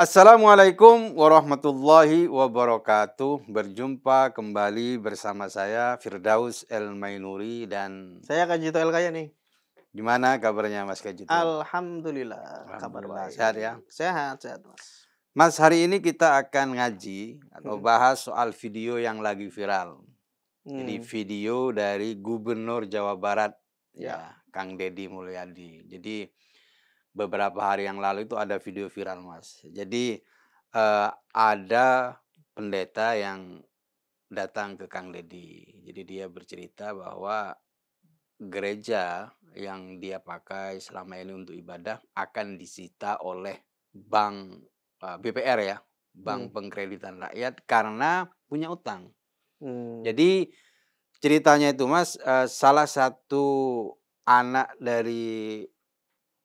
Assalamualaikum warahmatullahi wabarakatuh. Berjumpa kembali bersama saya Firdaus El Mainuri dan Saya Kajito El Kaya nih. gimana kabarnya Mas Kajito? Alhamdulillah, kabar Alhamdulillah sehat ya. baik. Sehat, sehat Mas. Mas, hari ini kita akan ngaji atau Mhm. bahas soal video yang lagi viral. Jadi Hmm, video dari Gubernur Jawa Barat ya. ya, Kang Deddy Mulyadi. Jadi beberapa hari yang lalu itu ada video viral Mas. Jadi ada pendeta yang datang ke Kang Deddy. Jadi dia bercerita bahwa gereja yang dia pakai selama ini untuk ibadah akan disita oleh bank BPR ya, Hmm, Bank Pengkreditan Rakyat karena punya utang. hmm, Jadi ceritanya itu Mas, salah satu anak dari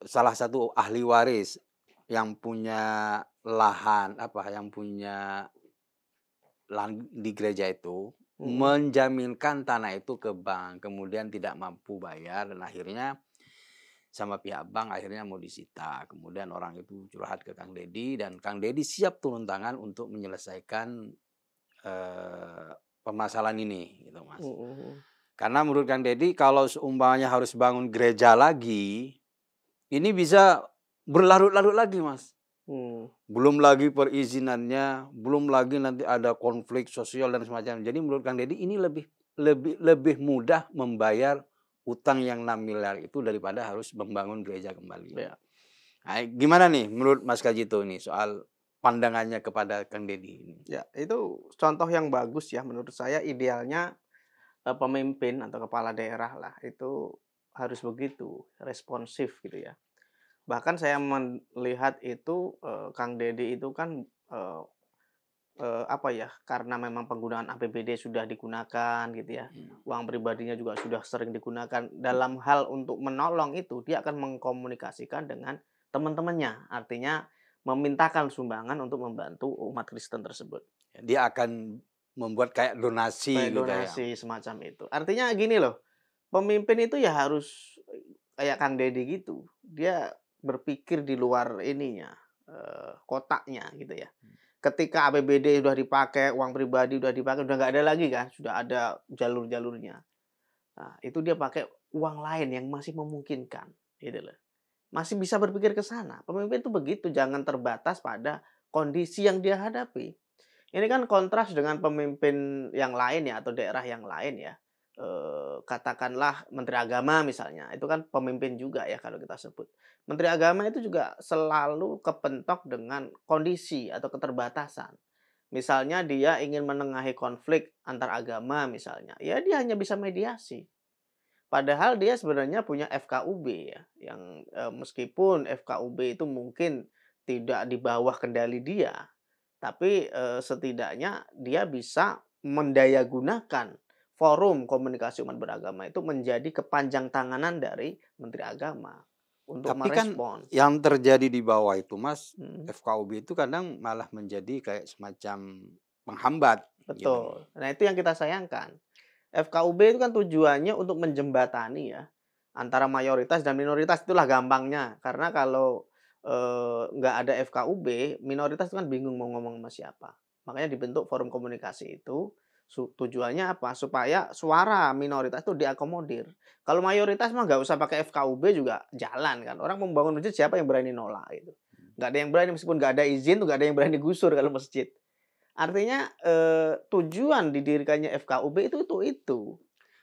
salah satu ahli waris yang punya lahan yang punya di gereja itu mhm. menjaminkan tanah itu ke bank, kemudian tidak mampu bayar dan akhirnya sama pihak bank akhirnya mau disita. Kemudian orang itu curhat ke Kang Deddy dan Kang Deddy siap turun tangan untuk menyelesaikan eh, permasalahan ini gitu Mas. Mhm. Karena menurut Kang Deddy kalau seumpamanya harus bangun gereja lagi, ini bisa berlarut-larut lagi Mas. Hmm. Belum lagi perizinannya, belum lagi nanti ada konflik sosial dan semacamnya. Jadi menurut Kang Deddy ini lebih lebih lebih mudah membayar utang yang 6 miliar itu daripada harus membangun gereja kembali. Ya, Nah, gimana nih menurut Mas Kajito nih soal pandangannya kepada Kang Deddy ini? ya. Itu contoh yang bagus ya menurut saya. Idealnya pemimpin atau kepala daerah lah itu harus begitu, responsif gitu ya. Bahkan saya melihat itu Kang Deddy itu kan eh, apa ya, karena memang penggunaan APBD sudah digunakan gitu ya, Hmm. uang pribadinya juga sudah sering digunakan, dalam hal untuk menolong itu dia akan mengkomunikasikan dengan teman-temannya, artinya memintakan sumbangan untuk membantu umat Kristen tersebut. Dia akan membuat kayak donasi Kayak gitu ya. donasi semacam itu. Artinya gini loh, pemimpin itu ya harus kayak Kang Deddy gitu, dia berpikir di luar ininya, kotaknya gitu ya. Ketika APBD sudah dipakai, uang pribadi sudah dipakai, udah nggak ada lagi kan, sudah ada jalur-jalurnya. Nah, itu dia pakai uang lain yang masih memungkinkan, gitu loh. Masih bisa berpikir ke sana. Pemimpin itu begitu, jangan terbatas pada kondisi yang dia hadapi. Ini kan kontras dengan pemimpin yang lain ya, atau daerah yang lain ya. Katakanlah Menteri Agama misalnya, itu kan pemimpin juga ya kalau kita sebut. Menteri Agama itu juga selalu kepentok dengan kondisi atau keterbatasan. Misalnya dia ingin menengahi konflik antar agama misalnya, ya dia hanya bisa mediasi. Padahal dia sebenarnya punya FKUB ya, yang meskipun FKUB itu mungkin tidak di bawah kendali dia, tapi setidaknya dia bisa mendayagunakan forum komunikasi umat beragama itu menjadi kepanjang tanganan dari Menteri Agama untuk Tapi kan merespons. yang terjadi di bawah itu Mas, Mhm, FKUB itu kadang malah menjadi kayak semacam penghambat gitu. betul. Nah itu yang kita sayangkan. FKUB itu kan tujuannya untuk menjembatani ya, antara mayoritas dan minoritas, itulah gampangnya. Karena kalau, nggak ada FKUB, minoritas itu kan bingung mau ngomong sama siapa. Makanya dibentuk forum komunikasi itu, tujuannya apa? Supaya suara minoritas itu diakomodir. Kalau mayoritas mah nggak usah pakai FKUB juga jalan kan, orang mau membangun masjid siapa yang berani nolak itu. Nggak ada yang berani meskipun nggak ada izin tuh nggak ada yang berani gusur kalau masjid. Artinya, tujuan didirikannya FKUB itu.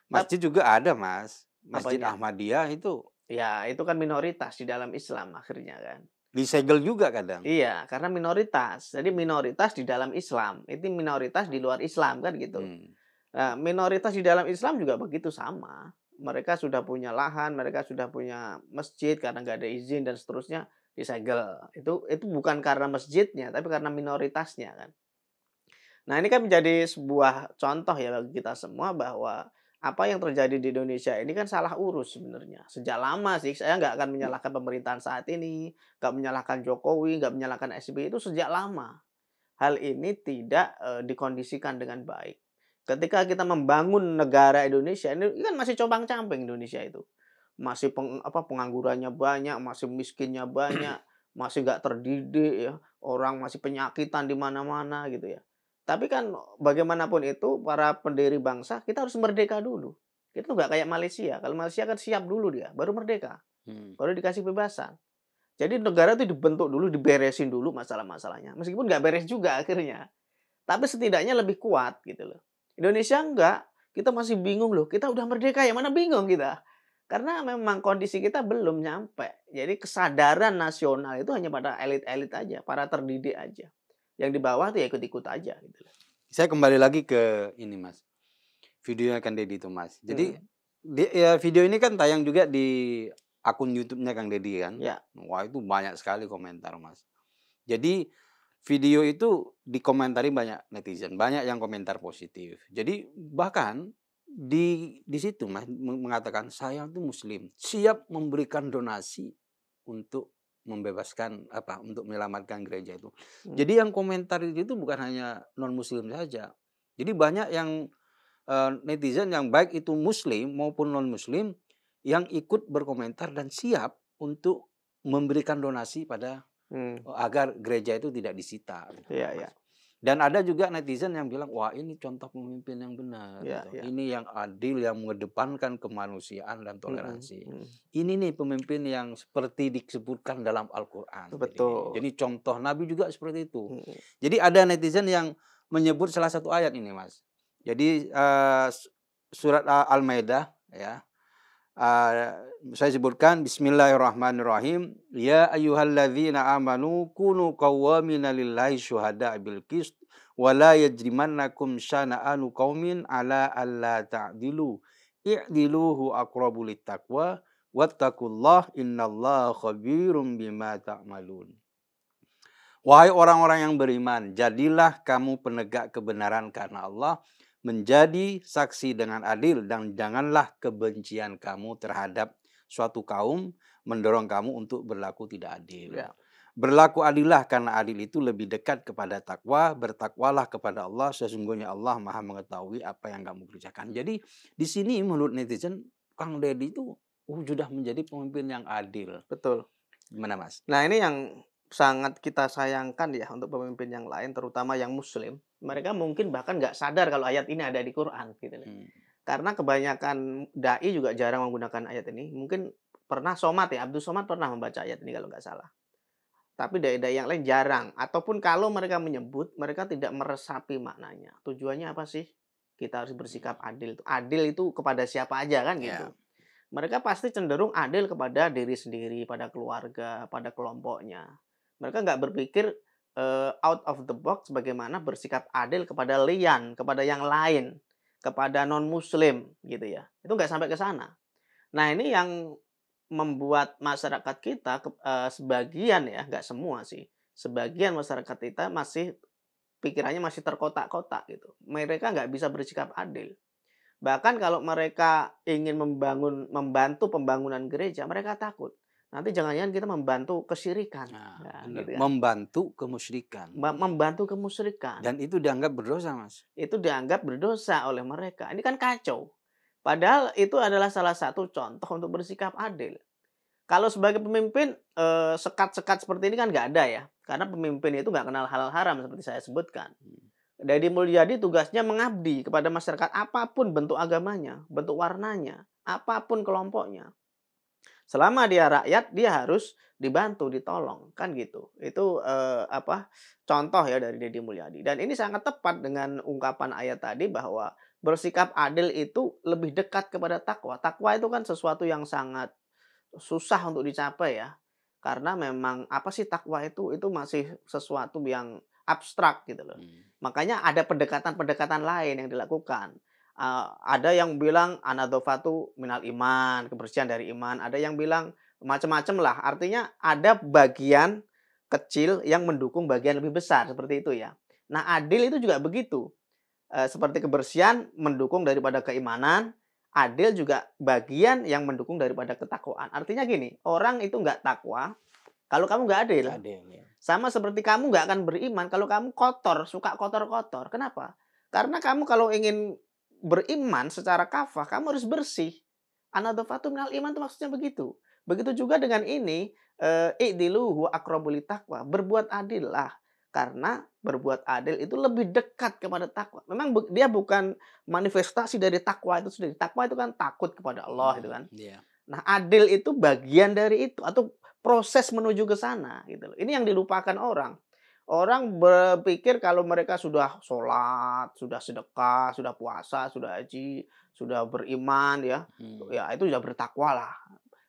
Masjid juga ada Mas, Masjid Apanya? Ahmadiyah itu Ya itu kan minoritas di dalam Islam akhirnya kan. disegel juga kadang. Iya, karena minoritas. Jadi minoritas di dalam Islam, itu minoritas di luar Islam kan gitu. Hmm. Nah, minoritas di dalam Islam juga begitu sama. Mereka sudah punya lahan, mereka sudah punya masjid karena nggak ada izin dan seterusnya disegel. Itu bukan karena masjidnya, tapi karena minoritasnya kan. Nah, ini kan menjadi sebuah contoh ya bagi kita semua bahwa apa yang terjadi di Indonesia ini kan salah urus sebenarnya. Sejak lama sih, saya nggak akan menyalahkan pemerintahan saat ini, nggak menyalahkan Jokowi, nggak menyalahkan SBY, itu sejak lama. Hal ini tidak dikondisikan dengan baik. Ketika kita membangun negara Indonesia, ini kan masih compang-camping Indonesia itu. Masih penganggurannya banyak, masih miskinnya banyak, masih nggak terdidik ya, orang masih penyakitan di mana-mana gitu ya. Tapi kan bagaimanapun itu para pendiri bangsa kita harus merdeka dulu. Kita tuh nggak kayak Malaysia. Kalau Malaysia kan siap dulu dia, baru merdeka, Hmm. baru dikasih bebasan. Jadi negara itu dibentuk dulu, diberesin dulu masalah-masalahnya. Meskipun nggak beres juga akhirnya. Tapi setidaknya lebih kuat gitu loh. Indonesia enggak, kita masih bingung loh, kita udah merdeka ya, mana bingung kita. Karena memang kondisi kita belum nyampe. Jadi kesadaran nasional itu hanya pada elit-elit aja, para terdidik aja. Yang di bawah tuh ya ikut-ikut aja gitu loh. Saya kembali lagi ke ini Mas, videonya Kang Deddy itu Mas. Jadi Mhm. ya video ini kan tayang juga di akun YouTube-nya Kang Deddy kan. Ya, Wah itu banyak sekali komentar Mas. Jadi video itu dikomentari banyak netizen, banyak yang komentar positif. Jadi bahkan di situ Mas mengatakan saya tuh muslim, siap memberikan donasi untuk membebaskan untuk menyelamatkan gereja itu. mmm, Jadi yang komentar itu bukan hanya non muslim saja. Jadi banyak yang netizen yang baik itu muslim maupun non muslim yang ikut berkomentar dan siap untuk memberikan donasi pada mmm, agar gereja itu tidak disita gitu iya loh, iya, Mas. Dan ada juga netizen yang bilang, "Wah, ini contoh pemimpin yang benar," iya gitu. iya, "Ini yang adil, yang mengedepankan kemanusiaan dan mhm toleransi. mhm, Ini nih pemimpin yang seperti disebutkan dalam Al-Qur'an." betul, Jadi contoh Nabi juga seperti itu. mhm, Jadi ada netizen yang menyebut salah satu ayat ini, Mas. Jadi, surat Al-Maidah ya. Saya sebutkan bismillahirrahmanirrahim. Ya ayyuhalladzina amanu kunu qawwamina lillahi syuhada'a bil qist wa la yajrimannakum syana'anu qaumin ala alla ta'dilu. I'diluhu aqrabu littaqwa wattaqullah innallaha khabirum bima ta'malun. Wahai orang-orang yang beriman, jadilah kamu penegak kebenaran karena Allah, menjadi saksi dengan adil, dan janganlah kebencian kamu terhadap suatu kaum mendorong kamu untuk berlaku tidak adil. iya, Berlaku adillah karena adil itu lebih dekat kepada takwa, bertakwalah kepada Allah, sesungguhnya Allah Maha mengetahui apa yang kamu kerjakan. Jadi di sini menurut netizen Kang Deddy itu sudah menjadi pemimpin yang adil. betul. Gimana Mas? Nah, ini yang sangat kita sayangkan ya untuk pemimpin yang lain, terutama yang muslim. Mereka mungkin bahkan nggak sadar kalau ayat ini ada di Quran gitu loh. Hmm. Karena kebanyakan dai juga jarang menggunakan ayat ini. Mungkin pernah Somad ya, Abdul Somad pernah membaca ayat ini kalau nggak salah. Tapi dai-dai yang lain jarang. Ataupun kalau mereka menyebut, mereka tidak meresapi maknanya. Tujuannya apa sih? Kita harus bersikap adil. Adil itu kepada siapa aja kan Ya. gitu. Mereka pasti cenderung adil kepada diri sendiri, pada keluarga, pada kelompoknya. Mereka nggak berpikir out of the box bagaimana bersikap adil kepada lian, kepada yang lain, kepada non muslim gitu ya. Itu nggak sampai ke sana. Nah, ini yang membuat masyarakat kita sebagian ya, nggak semua sih, sebagian masyarakat kita masih pikirannya masih terkotak-kotak gitu. Mereka nggak bisa bersikap adil. Bahkan kalau mereka ingin membantu pembangunan gereja, mereka takut. Nanti jangan-jangan kita membantu kesyirikan. Nah, Nah, benar. gitu kan. Membantu kemusyrikan. Membantu kemusyrikan. Dan itu dianggap berdosa, Mas. Itu dianggap berdosa oleh mereka. Ini kan kacau. Padahal itu adalah salah satu contoh untuk bersikap adil. Kalau sebagai pemimpin, sekat-sekat seperti ini kan nggak ada ya. Karena pemimpin itu nggak kenal halal haram seperti saya sebutkan. Deddy Mulyadi tugasnya mengabdi kepada masyarakat apapun bentuk agamanya, bentuk warnanya, apapun kelompoknya. Selama dia rakyat, dia harus dibantu, ditolong, kan gitu. Itu contoh ya dari Deddy Mulyadi. Dan ini sangat tepat dengan ungkapan ayat tadi bahwa bersikap adil itu lebih dekat kepada takwa. Takwa itu kan sesuatu yang sangat susah untuk dicapai ya. Karena memang apa sih takwa itu? Itu masih sesuatu yang abstrak gitu loh. Hmm. Makanya ada pendekatan-pendekatan lain yang dilakukan. Ada yang bilang anadzafatu minal iman, kebersihan dari iman. Ada yang bilang macam-macam lah. Artinya ada bagian kecil yang mendukung bagian lebih besar seperti itu ya. Nah, adil itu juga begitu. Seperti kebersihan mendukung daripada keimanan, adil juga bagian yang mendukung daripada ketakwaan. Artinya gini, orang itu nggak takwa kalau kamu nggak adil. Nggak adil ya. Sama seperti kamu nggak akan beriman kalau kamu kotor, suka kotor-kotor. Kenapa? Karena kamu kalau ingin beriman secara kafah, kamu harus bersih. An-nadhafatu minal iman itu maksudnya begitu. Begitu juga dengan ini, i'dilu huwa aqrabu littaqwa, berbuat adillah, karena berbuat adil itu lebih dekat kepada takwa. Memang dia bukan manifestasi dari takwa itu sendiri. Takwa itu kan takut kepada Allah itu kan. Iya. Nah, adil itu bagian dari itu atau proses menuju ke sana gitu loh. Ini yang dilupakan orang. Orang berpikir kalau mereka sudah sholat, sudah sedekah, sudah puasa, sudah haji, sudah beriman ya, Mhm. ya itu sudah bertakwa lah.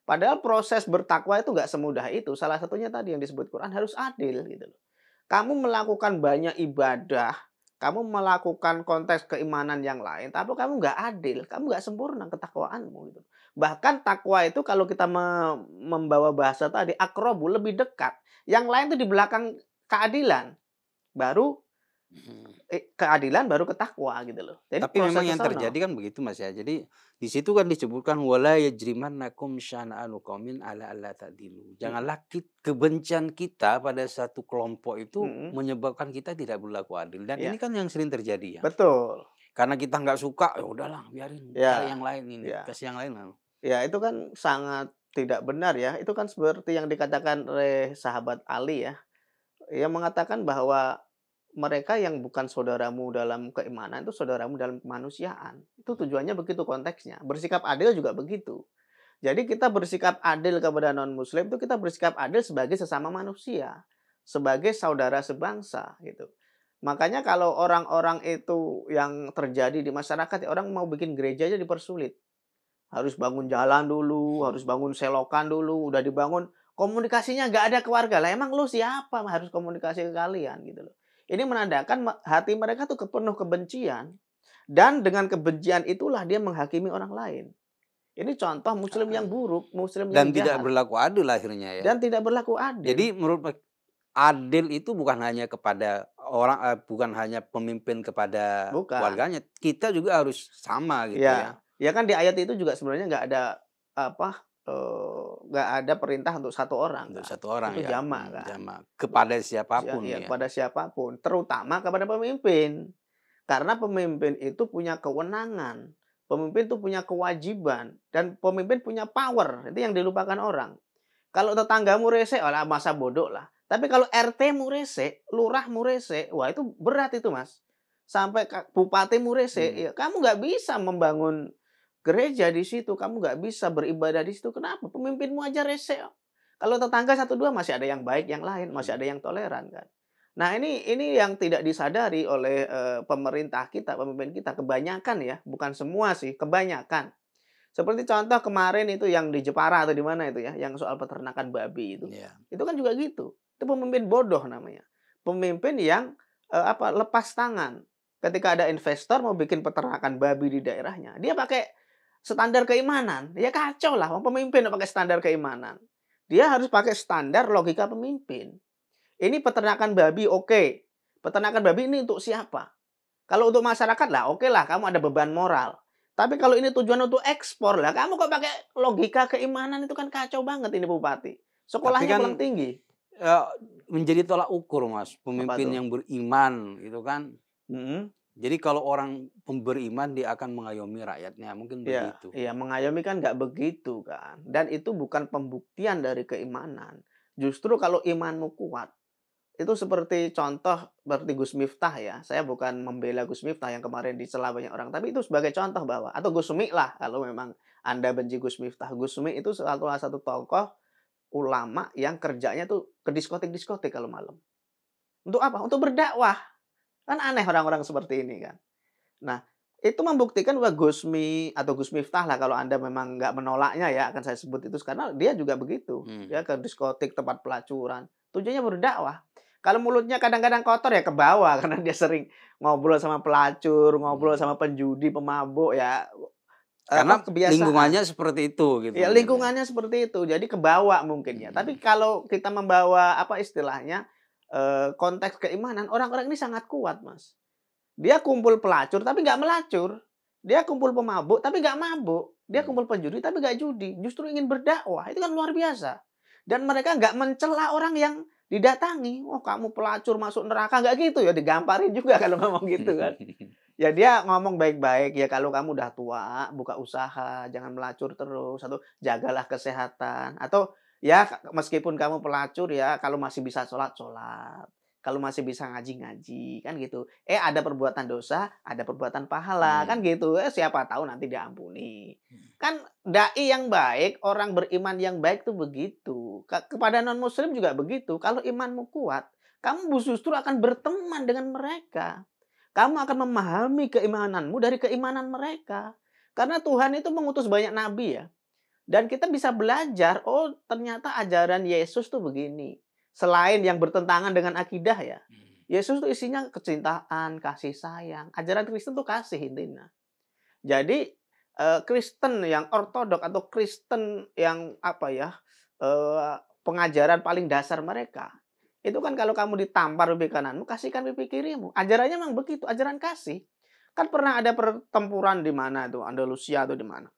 Padahal proses bertakwa itu nggak semudah itu. Salah satunya tadi yang disebut Quran harus adil gitu loh. Kamu melakukan banyak ibadah, kamu melakukan konteks keimanan yang lain, tapi kamu nggak adil, kamu nggak sempurna ketakwaanmu gitu. Bahkan takwa itu kalau kita membawa bahasa tadi akrobu lebih dekat. Yang lain itu di belakang keadilan, baru Mhm. keadilan baru ke takwa gitu loh. Jadi Tapi memang proses ke yang sono. terjadi kan begitu, Mas, ya. Jadi di situ kan disebutkan wala yajrimannakum syana'anu qaumin ala alla ta'dilu. Mhm, Janganlah kebencian kita pada satu kelompok itu mhm, menyebabkan kita tidak berlaku adil dan ini iya, kan yang sering terjadi ya. betul. Karena kita nggak suka, ya udahlah biarin cari Ya, yang lain ini, ya. kasih yang lain lah. Ya, itu kan sangat tidak benar ya. Itu kan seperti yang dikatakan oleh sahabat Ali ya. Ia mengatakan bahwa mereka yang bukan saudaramu dalam keimanan itu saudaramu dalam kemanusiaan. Itu tujuannya begitu konteksnya. Bersikap adil juga begitu. Jadi kita bersikap adil kepada non-muslim itu kita bersikap adil sebagai sesama manusia, sebagai saudara sebangsa gitu. Makanya kalau orang-orang itu yang terjadi di masyarakat, ya orang mau bikin gereja aja dipersulit. Harus bangun jalan dulu, harus bangun selokan dulu, udah dibangun, komunikasinya nggak ada ke warga. Lah emang lu siapa harus komunikasi ke kalian gitu loh. Ini menandakan hati mereka tuh penuh kebencian dan dengan kebencian itulah dia menghakimi orang lain. Ini contoh muslim yang buruk, muslim Dan yang tidak jahat berlaku adil akhirnya ya. dan tidak berlaku adil. Jadi menurut adil itu bukan hanya kepada orang, bukan hanya pemimpin kepada Bukan. warganya, kita juga harus sama gitu ya. Ya, ya kan di ayat itu juga sebenarnya nggak ada apa, nggak ada perintah untuk satu orang Untuk kan. satu orang Itu ya, jamak kan. sama kepada siapapun Ya, ya. kepada siapapun, terutama kepada pemimpin. Karena pemimpin itu punya kewenangan, pemimpin itu punya kewajiban, dan pemimpin punya power. Itu yang dilupakan orang. Kalau tetanggamu rese, alah masa bodoh lah. Tapi kalau RT-mu rese, lurahmu rese, wah itu berat itu mas. Sampai bupatimu rese, Mhm. ya kamu nggak bisa membangun gereja di situ, kamu nggak bisa beribadah di situ. Kenapa? Pemimpinmu aja rese. Kalau tetangga satu dua masih ada yang baik, yang lain masih ada Mhm. yang toleran kan. Nah ini yang tidak disadari oleh pemerintah kita, pemimpin kita kebanyakan ya, bukan semua sih, kebanyakan. Seperti contoh kemarin itu yang di Jepara atau di mana itu ya, yang soal peternakan babi itu. Iya. Itu kan juga gitu. Itu pemimpin bodoh namanya. Pemimpin yang, lepas tangan. Ketika ada investor mau bikin peternakan babi di daerahnya, dia pakai standar keimanan. Ya kacau lah, wong pemimpin kok pakai standar keimanan. Dia harus pakai standar logika pemimpin. Ini peternakan babi oke. Peternakan babi ini untuk siapa? Kalau untuk masyarakat lah oke lah kamu ada beban moral. Tapi kalau ini tujuan untuk ekspor lah, kamu kok pakai logika keimanan itu kan kacau banget ini bupati. Tapi Sekolahnya kan, kurang tinggi. eee, menjadi tolak ukur Mas, Apa pemimpin tuh? yang beriman gitu kan. Mhm. Jadi kalau orang beriman dia akan mengayomi rakyatnya, mungkin Iya, begitu. iya mengayomi kan nggak begitu kan. Dan itu bukan pembuktian dari keimanan. Justru kalau imanmu kuat, itu seperti contoh seperti Gus Miftah ya. Saya bukan membela Gus Miftah yang kemarin dicela banyak orang, tapi itu sebagai contoh bahwa atau Gus Sumi lah kalau memang Anda benci Gus Miftah. Gus Sumi itu salah satu tokoh ulama yang kerjanya tuh ke diskotik-diskotik kalau malam. Untuk apa? Untuk berdakwah. Kan aneh orang-orang seperti ini kan. Nah, itu membuktikan bahwa Gusmi atau Gus Miftah lah kalau Anda memang nggak menolaknya ya akan saya sebut itu karena dia juga begitu. Ya Mhm. ke diskotik, tempat pelacuran. Tujuannya berdakwah. Kalau mulutnya kadang-kadang kotor ya ke bawah karena dia sering ngobrol sama pelacur, ngobrol Mhm. sama penjudi, pemabuk ya Karena kebiasaan. lingkungannya seperti itu gitu Ya mungkin ya. lingkungannya seperti itu, jadi kebawa mungkin ya. Mhm. Tapi kalau kita membawa apa istilahnya, konteks keimanan, orang-orang ini sangat kuat, Mas. Dia kumpul pelacur tapi nggak melacur. Dia kumpul pemabuk tapi nggak mabuk. Dia Mhm. kumpul penjudi tapi nggak judi. Justru ingin berdakwah. Itu kan luar biasa. Dan mereka nggak mencela orang yang didatangi. "Oh, kamu pelacur masuk neraka." Nggak gitu ya, digamparin juga kalau ngomong gitu kan. Ya dia ngomong baik-baik, ya kalau kamu udah tua, buka usaha, jangan melacur terus, atau jagalah kesehatan, atau ya meskipun kamu pelacur ya, kalau masih bisa sholat, sholat. Kalau masih bisa ngaji, ngaji, kan gitu. Ada perbuatan dosa, ada perbuatan pahala, kan Hmm. gitu. Siapa tahu nanti diampuni. Kan dai yang baik, orang beriman yang baik tuh begitu. Kepada non-muslim juga begitu. Kalau imanmu kuat, kamu justru akan berteman dengan mereka. Kamu akan memahami keimananmu dari keimanan mereka. Karena Tuhan itu mengutus banyak nabi ya. Dan kita bisa belajar, oh ternyata ajaran Yesus tuh begini. Selain yang bertentangan dengan akidah ya. Yesus tuh isinya kecintaan, kasih sayang. Ajaran Kristen tuh kasih intinya. Jadi Kristen yang ortodok atau Kristen yang apa ya, pengajaran paling dasar mereka, itu kan kalau kamu ditampar pipi kananmu, kasihkan pipi kirimu. Ajarannya memang begitu, ajaran kasih. Kan pernah ada pertempuran di mana tuh, Andalusia atau di mana.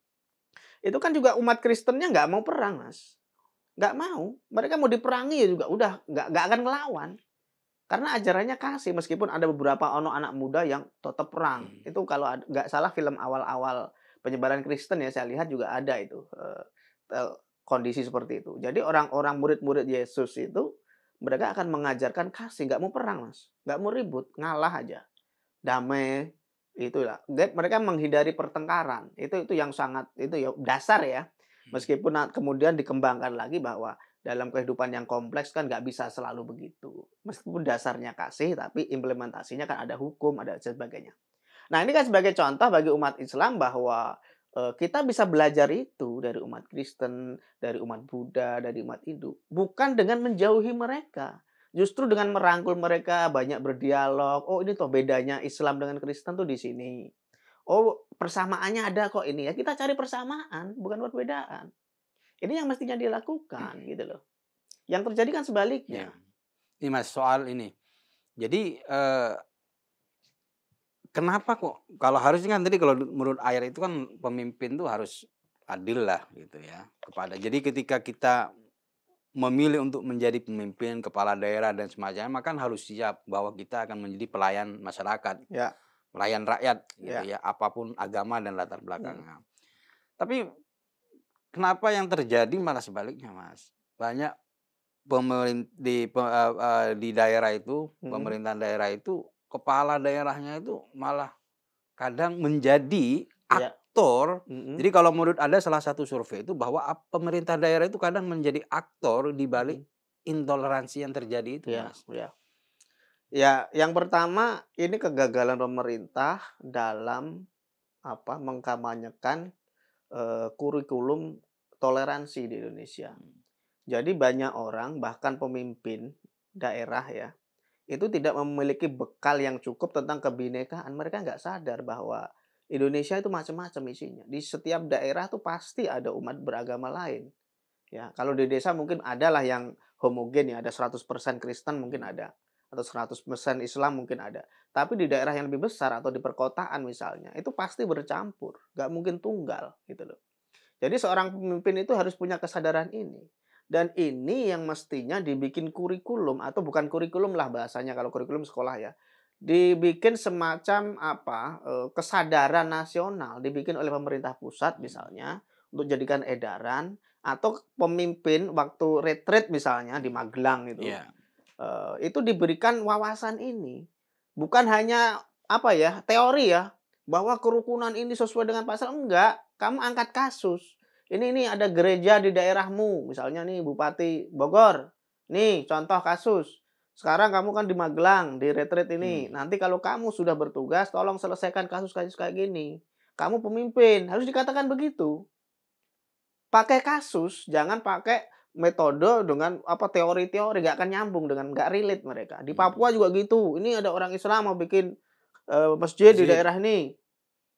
Itu kan juga umat Kristennya nggak mau perang, Mas. Nggak mau. Mereka mau diperangi ya juga udah nggak akan ngelawan. Karena ajarannya kasih, meskipun ada beberapa anak muda yang tetap perang. Hmm. Itu kalau nggak salah film awal-awal penyebaran Kristen ya, saya lihat juga ada itu, kondisi seperti itu. Jadi orang-orang murid-murid Yesus itu, mereka akan mengajarkan kasih, nggak mau perang Mas, nggak mau ribut, ngalah aja, damai, itulah. Mereka menghindari pertengkaran, itu yang sangat itu ya, dasar ya. Meskipun kemudian dikembangkan lagi bahwa dalam kehidupan yang kompleks kan nggak bisa selalu begitu. Meskipun dasarnya kasih, tapi implementasinya kan ada hukum, ada sebagainya. Nah, ini kan sebagai contoh bagi umat Islam bahwa, kita bisa belajar itu dari umat Kristen, dari umat Buddha, dari umat Hindu. Bukan dengan menjauhi mereka, justru dengan merangkul mereka, banyak berdialog, "Oh, ini toh bedanya Islam dengan Kristen tuh di sini. Oh, persamaannya ada kok ini ya." Kita cari persamaan, bukan perbedaan. Ini yang mestinya dilakukan, gitu loh. Yang terjadi kan Ya. sebaliknya. Ini Mas soal ini. Jadi kenapa kok kalau harusnya kan tadi kalau menurut ayat itu kan pemimpin tuh harus adil lah gitu ya kepada. Jadi ketika kita memilih untuk menjadi pemimpin, kepala daerah dan semacamnya, maka kan harus siap bahwa kita akan menjadi pelayan masyarakat, Ya, pelayan rakyat gitu ya. ya, apapun agama dan latar Mhm. belakangnya. Tapi kenapa yang terjadi malah sebaliknya, Mas? Banyak di daerah itu, Mhm. pemerintahan daerah itu, kepala daerahnya itu malah kadang menjadi Ya. aktor. Mhm. Jadi kalau menurut ada salah satu survei itu bahwa pemerintah daerah itu kadang menjadi aktor di balik Mhm. intoleransi yang terjadi itu, Ya, Mas. ya. Ya, yang pertama ini kegagalan pemerintah dalam apa, mengkampanyekan, kurikulum toleransi di Indonesia. Jadi banyak orang, bahkan pemimpin daerah ya, itu tidak memiliki bekal yang cukup tentang kebinekaan. Mereka nggak sadar bahwa Indonesia itu macam-macam isinya. Di setiap daerah tuh pasti ada umat beragama lain. Ya, kalau di desa mungkin adalah yang homogen ya, ada 100% Kristen mungkin ada, atau 100% Islam mungkin ada. Tapi di daerah yang lebih besar atau di perkotaan misalnya, itu pasti bercampur, nggak mungkin tunggal gitu loh. Jadi seorang pemimpin itu harus punya kesadaran ini. Dan ini yang mestinya dibikin kurikulum atau bukan kurikulum lah bahasanya kalau kurikulum sekolah ya. Dibikin semacam apa, kesadaran nasional, dibikin oleh pemerintah pusat misalnya untuk jadikan edaran atau pemimpin waktu retreat misalnya di Magelang Iya. itu diberikan wawasan ini. Bukan hanya apa ya, teori ya, bahwa kerukunan ini sesuai dengan pasal, enggak. Kamu angkat kasus. Ini ada gereja di daerahmu, misalnya nih Bupati Bogor. Nih contoh kasus. Sekarang kamu kan di Magelang, di retreat ini. Hmm. Nanti kalau kamu sudah bertugas, tolong selesaikan kasus-kasus kayak gini. Kamu pemimpin, harus dikatakan begitu. Pakai kasus, jangan pakai metode dengan apa, teori-teori, nggak akan nyambung dengan nggak relate mereka. Di Hmm. Papua juga gitu, ini ada orang Islam mau bikin, masjid di Masjid. daerah ini,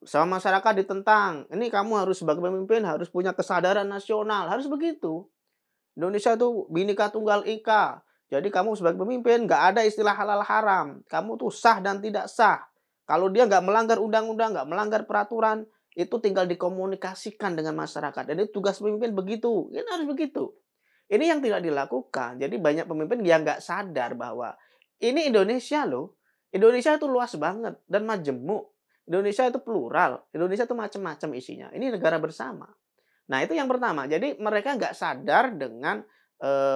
sama masyarakat ditentang. Ini kamu harus sebagai pemimpin harus punya kesadaran nasional, harus begitu. Indonesia itu Bhinneka Tunggal Ika. Jadi kamu sebagai pemimpin nggak ada istilah halal haram. Kamu tuh sah dan tidak sah. Kalau dia nggak melanggar undang-undang, nggak melanggar peraturan, itu tinggal dikomunikasikan dengan masyarakat. Dan itu tugas pemimpin begitu. Ini harus begitu. Ini yang tidak dilakukan. Jadi banyak pemimpin yang nggak sadar bahwa ini Indonesia loh. Indonesia itu luas banget dan majemuk. Indonesia itu plural, Indonesia itu macam-macam isinya. Ini negara bersama. Nah, itu yang pertama. Jadi mereka nggak sadar dengan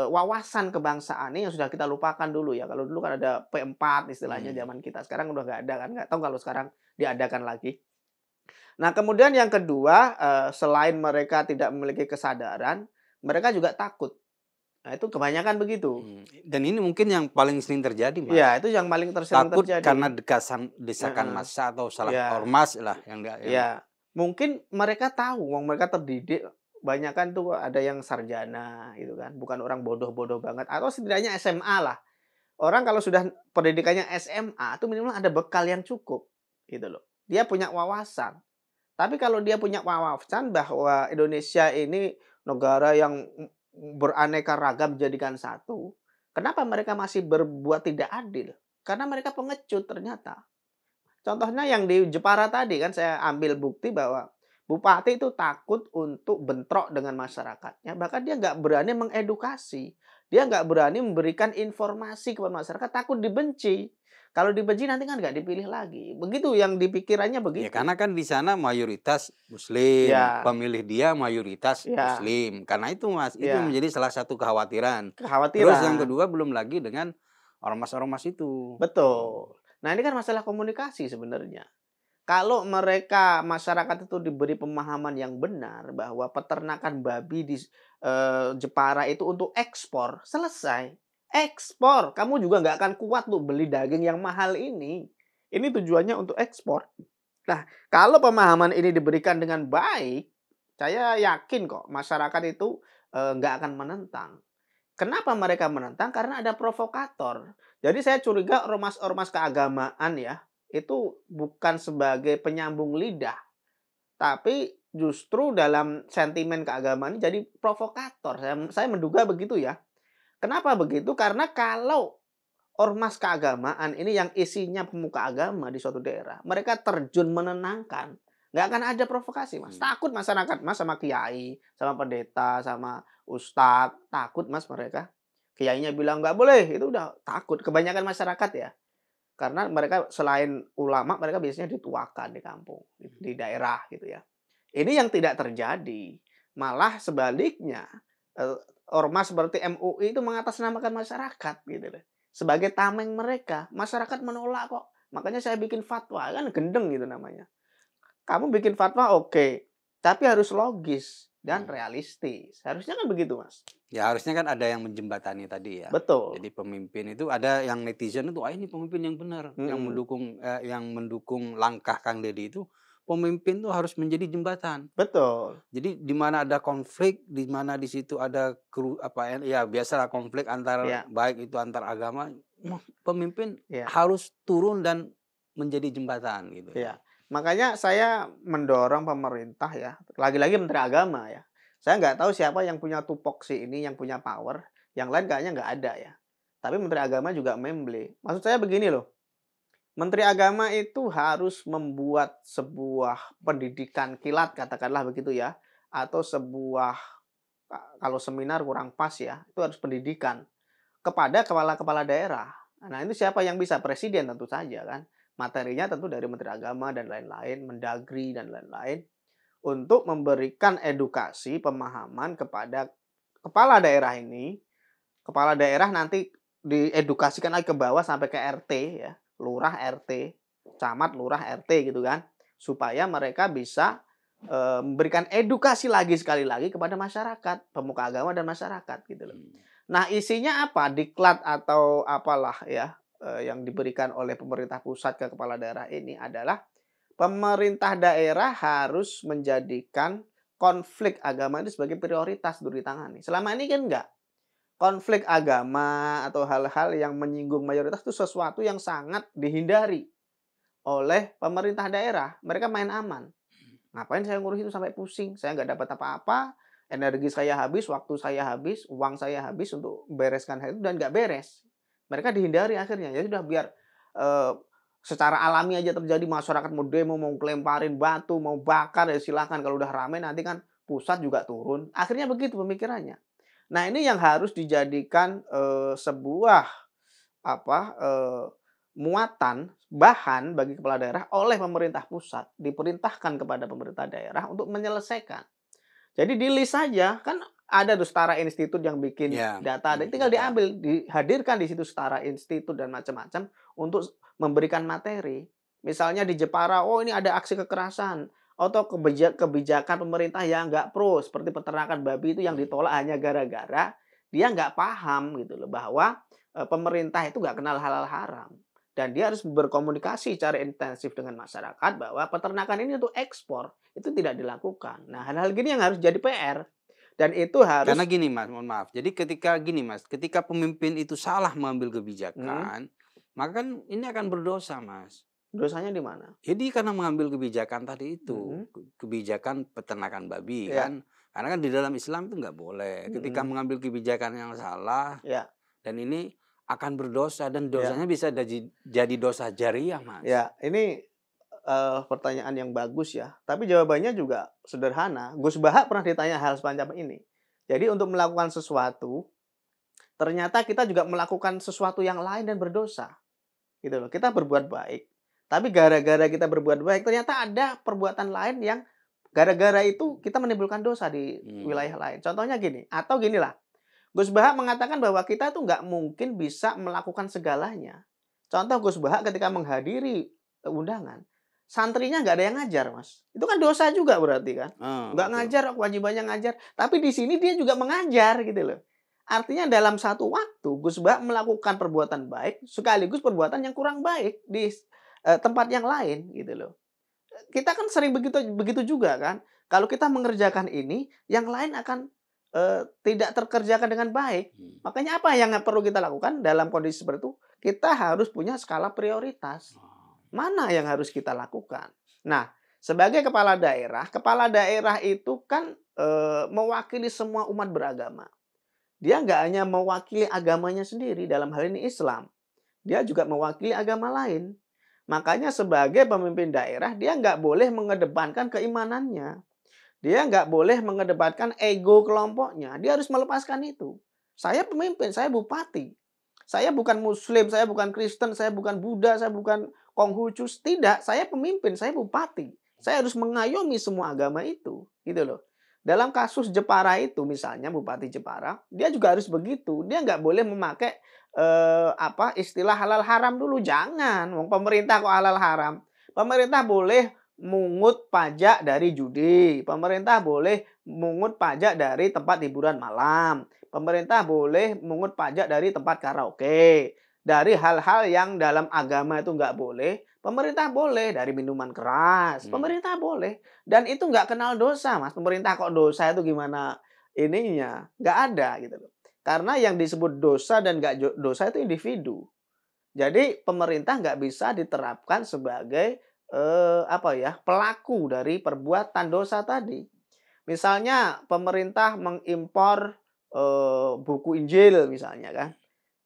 wawasan kebangsaan ini yang sudah kita lupakan dulu ya. Kalau dulu kan ada P4 istilahnya Hmm. zaman kita. Sekarang udah nggak ada kan. Nggak tahu kalau sekarang diadakan lagi. Nah, kemudian yang kedua, selain mereka tidak memiliki kesadaran, mereka juga takut. Nah, itu kebanyakan begitu. Dan ini mungkin yang paling sering terjadi, Iya, Mas. itu yang paling sering Takut terjadi. karena desakan Heeh. massa atau salah Iya. ormas lah yang Ya, mungkin mereka tahu, wong mereka terdidik, banyakan tuh ada yang sarjana gitu kan, bukan orang bodoh-bodoh banget atau setidaknya SMA lah. Orang kalau sudah pendidikannya SMA tuh minimal ada bekal yang cukup gitu loh. Dia punya wawasan. Tapi kalau dia punya wawasan bahwa Indonesia ini negara yang beraneka ragam dijadikan satu, kenapa mereka masih berbuat tidak adil? Karena mereka pengecut ternyata. Contohnya yang di Jepara tadi kan saya ambil bukti bahwa bupati itu takut untuk bentrok dengan masyarakatnya, bahkan dia nggak berani mengedukasi. Dia nggak berani memberikan informasi kepada masyarakat, takut dibenci. Kalau dibenci nanti kan nggak dipilih lagi. Begitu yang dipikirannya ya begitu. karena kan di sana mayoritas muslim, Ya, pemilih dia mayoritas ya, muslim. Karena itu, Mas, itu yang ya. menjadi salah satu kekhawatiran. Terus yang Kekhawatiran. kedua belum lagi dengan ormas-ormas itu. Betul. Nah, ini kan masalah komunikasi sebenarnya. Kalau mereka masyarakat itu diberi pemahaman yang benar bahwa peternakan babi di Jepara itu untuk ekspor, selesai. Ekspor, kamu juga nggak akan kuat tuh beli daging yang mahal ini. Ini tujuannya untuk ekspor. Nah, kalau pemahaman ini diberikan dengan baik, saya yakin kok masyarakat itu nggak akan menentang. Kenapa mereka menentang? Karena ada provokator. Jadi saya curiga ormas-ormas keagamaan ya, itu bukan sebagai penyambung lidah, tapi justru dalam sentimen keagamaan ini jadi provokator. Saya menduga begitu ya. Kenapa begitu? Karena kalau ormas keagamaan ini yang isinya pemuka agama di suatu daerah, mereka terjun menenangkan, nggak akan ada provokasi, Mas. Hmm. Takut masyarakat, Mas, sama kiai, sama pendeta, sama ustadz, takut, Mas, mereka. Kiainya bilang nggak boleh, itu udah takut. Kebanyakan masyarakat ya, karena mereka selain ulama, mereka biasanya dituakan di kampung, di daerah gitu ya. Ini yang tidak terjadi. Malah sebaliknya, eee, ormas seperti MUI itu mengatasnamakan masyarakat gitu loh. Sebagai tameng mereka, masyarakat menolak kok. Makanya saya bikin fatwa, kan gendeng gitu namanya. Kamu bikin fatwa oke, tapi harus logis dan Hmm. realistis. Harusnya kan begitu, Mas. Ya harusnya kan ada yang menjembatani tadi ya. Betul. Jadi pemimpin itu ada yang netizen itu, "Ah, ini pemimpin yang benar, Mhm. yang mendukung langkah Kang Deddy itu, pemimpin tuh harus menjadi jembatan." Betul. Jadi di mana ada konflik, di mana di situ ada ya biasalah konflik antar Ya, baik itu antar agama, pemimpin ya. harus turun dan menjadi jembatan gitu ya. Iya. Makanya saya mendorong pemerintah ya, lagi-lagi Menteri Agama ya. Saya nggak tahu siapa yang punya tupoksi ini, yang punya power, yang lain kayaknya nggak ada ya. Tapi Menteri Agama juga memble. Maksud saya begini loh, Menteri Agama itu harus membuat sebuah pendidikan kilat, katakanlah begitu ya, atau sebuah, kalau seminar kurang pas ya, itu harus pendidikan kepada kepala-kepala daerah. Nah, ini siapa yang bisa? Presiden tentu saja kan. Materinya tentu dari Menteri Agama dan lain-lain, Mendagri dan lain-lain, untuk memberikan edukasi, pemahaman kepada kepala daerah ini. Kepala daerah nanti diedukasikan lagi ke bawah sampai ke RT ya, lurah, RT, camat, lurah, RT gitu kan. Supaya mereka bisa memberikan edukasi lagi sekali lagi kepada masyarakat, pemuka agama dan masyarakat gitu loh. Hmm. Nah, isinya apa? Diklat atau apalah ya, yang diberikan oleh pemerintah pusat ke kepala daerah ini adalah pemerintah daerah harus menjadikan konflik agama itu sebagai prioritas untuk ditangani. Selama ini kan enggak. Konflik agama atau hal-hal yang menyinggung mayoritas itu sesuatu yang sangat dihindari oleh pemerintah daerah. Mereka main aman. Ngapain saya ngurus itu sampai pusing? Saya nggak dapat apa-apa, energi saya habis, waktu saya habis, uang saya habis untuk bereskan hal itu dan nggak beres. Mereka dihindari akhirnya. Ya sudah biar eee, secara alami aja terjadi masyarakat mau demo, mau ngelemparin batu, mau bakar ya silakan kalau udah ramai nanti kan pusat juga turun. Akhirnya begitu pemikirannya. Nah, ini yang harus dijadikan sebuah apa, muatan, bahan bagi kepala daerah oleh pemerintah pusat, diperintahkan kepada pemerintah daerah untuk menyelesaikan. Jadi di-list saja, kan ada tuh Setara Institut yang bikin Ya, data, tinggal data. diambil, dihadirkan di situ Setara Institut dan macam-macam untuk memberikan materi. Misalnya di Jepara, oh ini ada aksi kekerasan, atau kebijakan pemerintah yang nggak pro, seperti peternakan babi itu yang Hmm. ditolak hanya gara-gara dia nggak paham gitu loh, bahwa pemerintah itu nggak kenal halal haram. Dan dia harus berkomunikasi secara intensif dengan masyarakat bahwa peternakan ini untuk ekspor, itu tidak dilakukan. Nah, hal-hal gini yang harus jadi PR. Dan itu Karena harus gini Mas, mohon maaf. Jadi ketika gini Mas, ketika pemimpin itu salah mengambil mhm, kebijakan, maka kan ini akan berdosa Mas. dosanya di mana? Jadi karena mengambil kebijakan tadi itu, Mhm, kebijakan peternakan babi iya, kan, karena kan di dalam Islam itu nggak boleh. Ketika mhm, mengambil kebijakan yang salah iya, dan ini akan berdosa dan iya, dosanya bisa jadi dosa jariah Mas. iya. Ini, pertanyaan yang bagus ya, tapi jawabannya juga sederhana. Gus Baha pernah ditanya hal semacam ini. Jadi untuk melakukan sesuatu, ternyata kita juga melakukan sesuatu yang lain dan berdosa. Gitu loh. Kita berbuat baik, tapi gara-gara kita berbuat baik ternyata ada perbuatan lain yang gara-gara itu kita menimbulkan dosa di Hmm. wilayah lain. Contohnya gini, atau ginilah, Gus Baha mengatakan bahwa kita tuh nggak mungkin bisa melakukan segalanya. Contoh Gus Baha ketika menghadiri undangan, santrinya nggak ada yang ngajar, Mas. Itu kan dosa juga berarti kan. Oh, Nggak betul. ngajar, kewajibannya ngajar. Tapi di sini dia juga mengajar gitu loh. Artinya dalam satu waktu Gus Baha melakukan perbuatan baik sekaligus perbuatan yang kurang baik di tempat yang lain gitu loh. Kita kan sering begitu begitu juga kan. Kalau kita mengerjakan ini, yang lain akan tidak terkerjakan dengan baik. Hmm. Makanya apa yang perlu kita lakukan dalam kondisi seperti itu? Kita harus punya skala prioritas. Oh. Mana yang harus kita lakukan? Nah, sebagai kepala daerah itu kan mewakili semua umat beragama. Dia nggak hanya mewakili agamanya sendiri, dalam hal ini Islam. Dia juga mewakili agama lain. Makanya sebagai pemimpin daerah, dia nggak boleh mengedepankan keimanannya. Dia nggak boleh mengedepankan ego kelompoknya. Dia harus melepaskan itu. Saya pemimpin, saya bupati. Saya bukan Muslim, saya bukan Kristen, saya bukan Buddha, saya bukan Konghucu. Tidak, saya pemimpin, saya bupati. Saya harus mengayomi semua agama itu, gitu loh. Dalam kasus Jepara itu misalnya Bupati Jepara, dia juga harus begitu. Dia nggak boleh memakai istilah halal haram dulu, jangan. Wong pemerintah kok halal haram. Pemerintah boleh mungut pajak dari judi, pemerintah boleh mungut pajak dari tempat hiburan malam, pemerintah boleh mungut pajak dari tempat karaoke. Dari hal-hal yang dalam agama itu nggak boleh, pemerintah boleh. Dari minuman keras, Hmm. pemerintah boleh. Dan itu nggak kenal dosa, Mas. Pemerintah kok dosa itu gimana ininya? Nggak ada gitu loh. Karena yang disebut dosa dan nggak dosa itu individu. Jadi pemerintah nggak bisa diterapkan sebagai pelaku dari perbuatan dosa tadi. Misalnya pemerintah mengimpor buku Injil misalnya kan.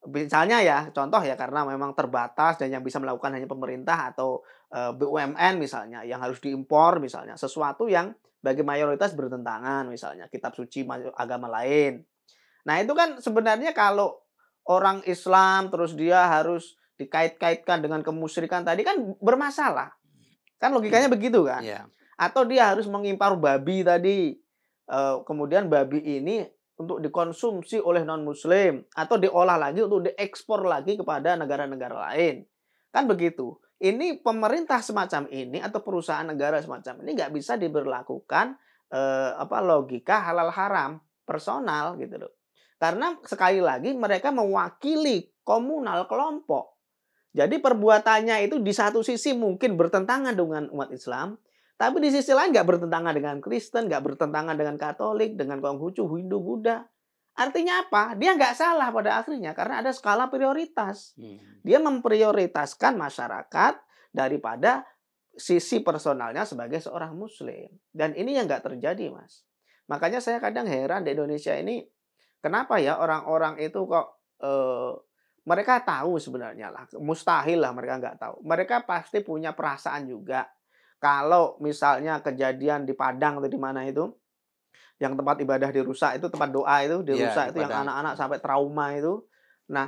Misalnya ya, contoh ya karena memang terbatas dan yang bisa melakukan hanya pemerintah atau BUMN misalnya yang harus diimpor misalnya, sesuatu yang bagi mayoritas bertentangan misalnya kitab suci agama lain. Nah, itu kan sebenarnya kalau orang Islam terus dia harus dikait-kaitkan dengan kemusyrikan tadi kan bermasalah. Kan logikanya begitu kan? Ya. Atau dia harus mengimpor babi tadi, kemudian babi ini untuk dikonsumsi oleh non-muslim atau diolah lagi untuk diekspor lagi kepada negara-negara lain. Kan begitu. Ini pemerintah semacam ini atau perusahaan negara semacam ini nggak bisa diberlakukan logika halal haram personal gitu loh. Karena sekali lagi mereka mewakili komunal kelompok. Jadi perbuatannya itu di satu sisi mungkin bertentangan dengan umat Islam, tapi di sisi lain nggak bertentangan dengan Kristen, nggak bertentangan dengan Katolik, dengan Konghucu, Hindu, Buddha. Artinya apa? Dia nggak salah pada akhirnya karena ada skala prioritas. Hmm. Dia memprioritaskan masyarakat daripada sisi personalnya sebagai seorang Muslim. Dan ini yang nggak terjadi, Mas. Makanya saya kadang heran di Indonesia ini, kenapa ya orang-orang itu kok mereka tahu sebenarnya lah, mustahil lah mereka nggak tahu. Mereka pasti punya perasaan juga. Kalau misalnya kejadian di Padang atau di mana itu, yang tempat ibadah dirusak itu, tempat doa itu Iya, di dirusak itu, yang Padang. anak-anak Hmm. sampai trauma itu. Nah,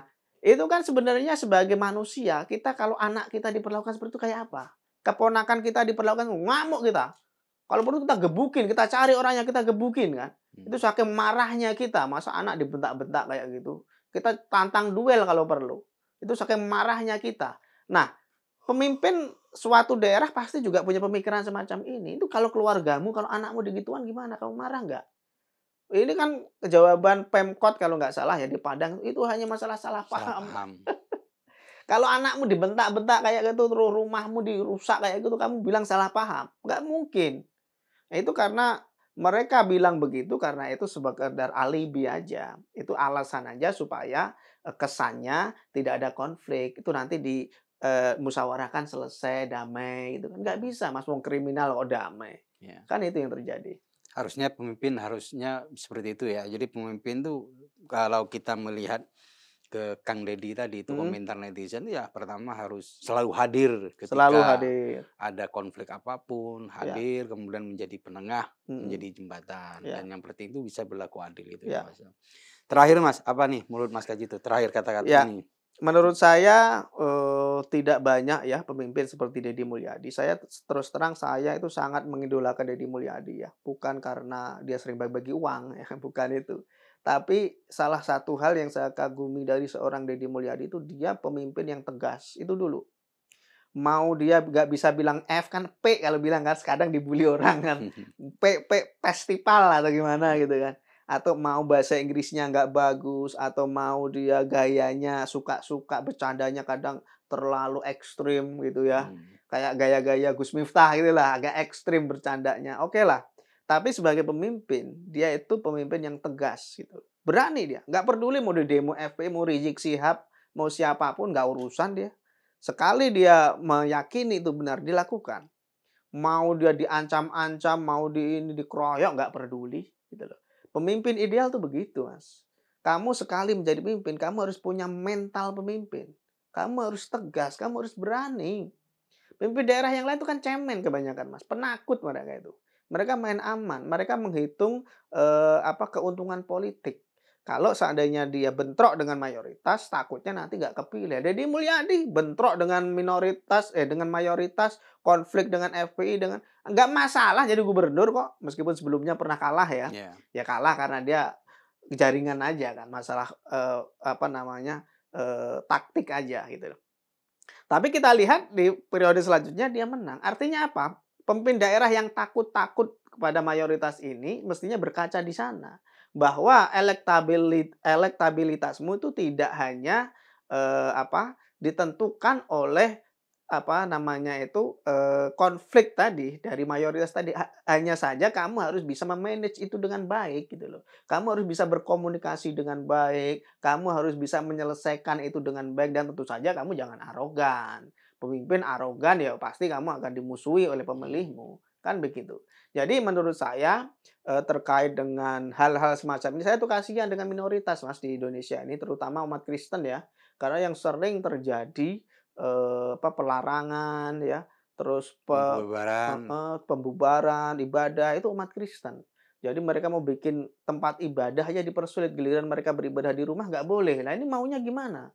Itu kan sebenarnya sebagai manusia, kita kalau anak kita diperlakukan seperti itu kayak apa? Keponakan kita diperlakukan ngamuk kita. Kalau perlu kita gebukin, kita cari orangnya, kita gebukin kan. Itu Hmm. saking marahnya kita, masa anak dibentak-bentak kayak gitu. Kita tantang duel kalau perlu. Itu saking marahnya kita. Nah, pemimpin suatu daerah pasti juga punya pemikiran semacam ini. Itu kalau keluargamu, kalau anakmu digituan gimana? Kamu marah nggak? Ini kan jawaban Pemkot kalau nggak salah ya di Padang, itu hanya masalah salah Salah paham. paham. Kalau anakmu dibentak-bentak kayak gitu, terus rumahmu dirusak kayak gitu, kamu bilang salah paham? Nggak mungkin. Nah, itu karena mereka bilang begitu karena itu sekedar alibi aja. Itu alasan aja supaya, kesannya tidak ada konflik. Itu nanti musyawarahkan selesai, damai gitu kan. Nggak bisa Mas, wong kriminal kok damai. Ya. Kan itu yang terjadi. Harusnya pemimpin harusnya seperti itu ya. Jadi pemimpin tuh kalau kita melihat ke Kang Deddy tadi itu Mhm, komentar netizen ya pertama harus selalu hadir selalu ketika hadir. ada konflik apapun, Ya, hadir kemudian menjadi penengah, mhm, menjadi jembatan dan ya, yang penting itu bisa berlaku adil itu ya ya, Mas. Terakhir Mas, apa nih menurut Mas Kaji itu? Terakhir kata-katanya ya. nih. Menurut saya, tidak banyak ya pemimpin seperti Deddy Mulyadi. Saya terus terang saya itu sangat mengidolakan Deddy Mulyadi ya, bukan karena dia sering bagi-bagi uang ya, bukan itu. Tapi salah satu hal yang saya kagumi dari seorang Deddy Mulyadi itu dia pemimpin yang tegas, itu dulu. Mau dia nggak bisa bilang F kan P kalau bilang kan, kadang dibully orang kan. P festival atau gimana Ya. gitu kan. Atau mau bahasa Inggrisnya nggak bagus, atau mau dia gayanya suka-suka, bercandanya kadang terlalu ekstrim gitu ya. Hmm. Kayak gaya-gaya Gus Miftah gitu lah, agak ekstrim bercandanya, oke lah. Tapi sebagai pemimpin, dia itu pemimpin yang tegas gitu. Berani dia, nggak peduli mau di demo FPI, mau Rizik Sihab, mau siapapun nggak urusan dia. Sekali dia meyakini itu benar, dilakukan. Mau dia diancam-ancam, mau di ini, dikeroyok, nggak peduli, gitu loh. Pemimpin ideal tuh begitu, Mas. Kamu sekali menjadi pemimpin, kamu harus punya mental pemimpin. Kamu harus tegas, kamu harus berani. Pemimpin daerah yang lain itu kan cemen kebanyakan, Mas. Penakut mereka itu. Mereka main aman, mereka menghitung, keuntungan politik. Kalau seandainya dia bentrok dengan mayoritas, takutnya nanti nggak kepilih. Deddy Mulyadi bentrok dengan mayoritas, konflik dengan FPI, nggak masalah jadi gubernur kok, meskipun sebelumnya pernah kalah ya. Ya. Ya kalah karena dia jaringan aja kan, masalah, taktik aja gitu. Tapi kita lihat di periode selanjutnya dia menang. Artinya apa? Pemimpin daerah yang takut-takut kepada mayoritas ini mestinya berkaca di sana. Bahwa elektabilitasmu itu tidak hanya ditentukan oleh konflik tadi dari mayoritas tadi. Hanya saja kamu harus bisa memanage itu dengan baik gitu loh. Kamu harus bisa berkomunikasi dengan baik, kamu harus bisa menyelesaikan itu dengan baik dan tentu saja kamu jangan arogan. Pemimpin arogan ya pasti kamu akan dimusuhi oleh Hmm. pemilihmu, kan begitu. Jadi menurut saya, terkait dengan hal-hal semacam ini, saya tuh kasihan dengan minoritas Mas di Indonesia ini, terutama umat Kristen ya. Karena yang sering terjadi, pelarangan ya, terus Pembubaran. pembubaran ibadah itu umat Kristen. Jadi mereka mau bikin tempat ibadah aja dipersulit, giliran mereka beribadah di rumah nggak boleh. Nah ini maunya gimana?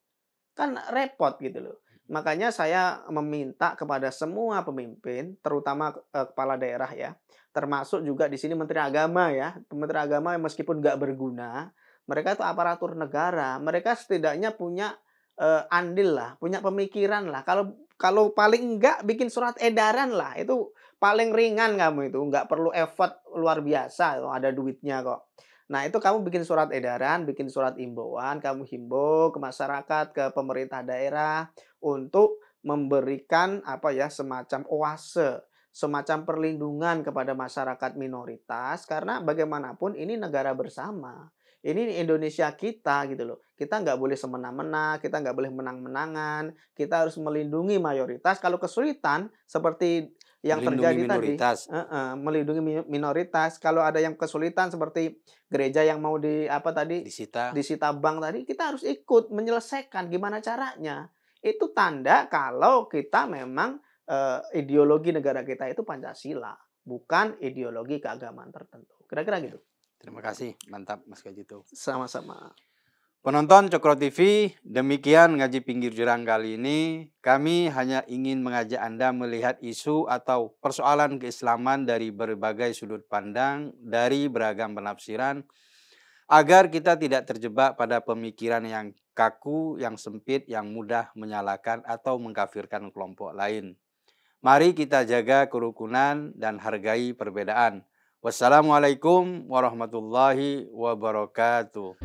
Kan repot gitu loh. Makanya saya meminta kepada semua pemimpin, terutama, kepala daerah ya, termasuk juga di sini Menteri Agama ya. Menteri Agama yang meskipun nggak berguna, mereka itu aparatur negara, mereka setidaknya punya, andil lah, punya pemikiran lah. Kalau kalau paling enggak bikin surat edaran lah, itu paling ringan kamu itu, nggak perlu effort luar biasa, ada duitnya kok. Nah, itu kamu bikin surat edaran, bikin surat imbauan, kamu himbau ke masyarakat, ke pemerintah daerah untuk memberikan semacam oase, semacam perlindungan kepada masyarakat minoritas karena bagaimanapun ini negara bersama. Ini Indonesia kita gitu loh. Kita nggak boleh semena-mena, kita nggak boleh menang-menangan, kita harus melindungi mayoritas. Kalau kesulitan seperti yang Melindungi terjadi tadi, minoritas. melindungi minoritas. Kalau ada yang kesulitan seperti gereja yang mau Disita. disita bank tadi, kita harus ikut menyelesaikan gimana caranya. Itu tanda kalau kita memang, ideologi negara kita itu Pancasila, bukan ideologi keagamaan tertentu. Kira-kira Ya. gitu. Terima kasih, mantap Mas Kaji itu. Sama-sama. Penonton Cokro TV, demikian ngaji pinggir jurang kali ini. Kami hanya ingin mengajak Anda melihat isu atau persoalan keislaman dari berbagai sudut pandang, dari beragam penafsiran, agar kita tidak terjebak pada pemikiran yang kaku, yang sempit, yang mudah menyalahkan atau mengkafirkan kelompok lain. Mari kita jaga kerukunan dan hargai perbedaan. Wassalamualaikum warahmatullahi wabarakatuh.